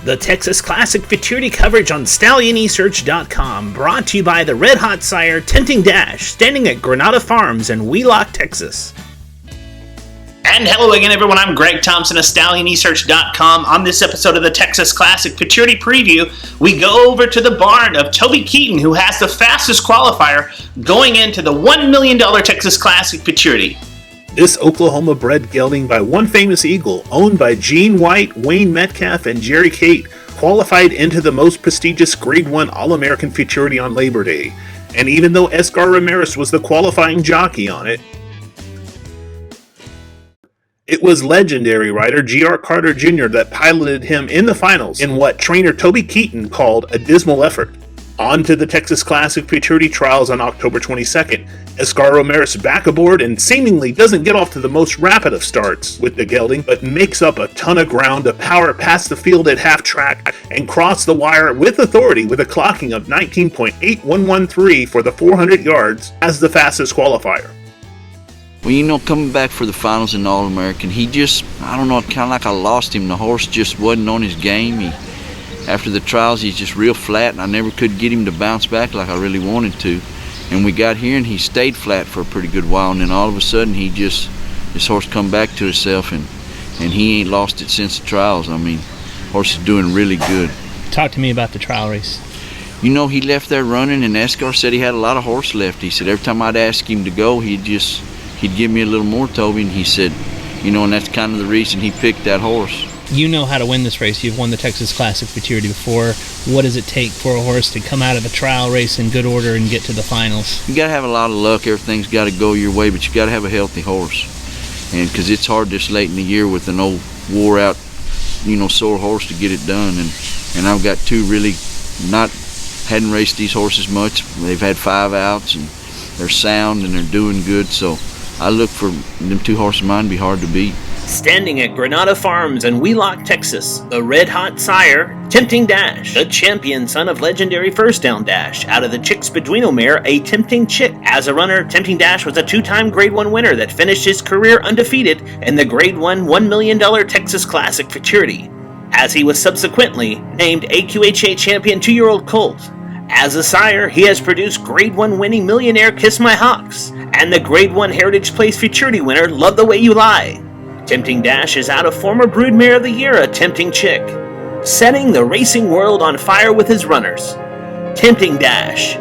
The Texas Classic Futurity coverage on StallionEsearch.com, brought to you by the Red Hot Sire Tempting Dash, standing at Granada Farms in Wheelock, Texas. And hello again, everyone. I'm Greg Thompson of StallionEsearch.com. On this episode of the Texas Classic Futurity Preview, we go over to the barn of Toby Keaton, who has the fastest qualifier going into the $1 million Texas Classic Futurity. This Oklahoma-bred gelding by one famous eagle, owned by Gene White, Wayne Metcalf, and Jerry Cate, qualified into the most prestigious Grade 1 All-American Futurity on Labor Day. And even though Escar Ramirez was the qualifying jockey on it, it was legendary rider G.R. Carter Jr. that piloted him in the finals in what trainer Toby Keaton called a dismal effort. On to the Texas Classic Futurity trials on October 22nd. Escar Ramirez back aboard and seemingly doesn't get off to the most rapid of starts with the gelding, but makes up a ton of ground to power past the field at half track and cross the wire with authority with a clocking of 19.8113 for the 400 yards as the fastest qualifier. Well, coming back for the finals in the All-American, he just, I don't know, kind of like I lost him. The horse just wasn't on his game. After the trials, he's just real flat, and I never could get him to bounce back like I really wanted to. And we got here, and he stayed flat for a pretty good while, and then all of a sudden, this horse come back to himself, and he ain't lost it since the trials. I mean, horse is doing really good. Talk to me about the trial race. He left there running, and Escar said he had a lot of horse left. He said every time I'd ask him to go, he'd give me a little more, Toby, and he said, and that's kind of the reason he picked that horse. You know how to win this race. You've won the Texas Classic Futurity before. What does it take for a horse to come out of a trial race in good order and get to the finals? You got to have a lot of luck. Everything's got to go your way, but you got to have a healthy horse. And because it's hard this late in the year with an old wore-out, sore horse to get it done. And I've got two really hadn't raced these horses much. They've had 5 outs, and they're sound, and they're doing good. So I look for them two horses of mine to be hard to beat. Standing at Granada Farms in Wheelock, Texas, the Red Hot Sire, Tempting Dash, the champion son of legendary First Down Dash, out of the Chicks Beduino mare, a Tempting Chick. As a runner, Tempting Dash was a 2-time Grade 1 winner that finished his career undefeated in the Grade 1 $1 million Texas Classic Futurity, as he was subsequently named AQHA champion 2-year-old colt. As a sire, he has produced Grade 1 winning Millionaire Kiss My Hocks, and the Grade 1 Heritage Place Futurity winner Love the Way You Lie. Tempting Dash is out of former Broodmare of the Year, a Tempting Chick, setting the racing world on fire with his runners. Tempting Dash,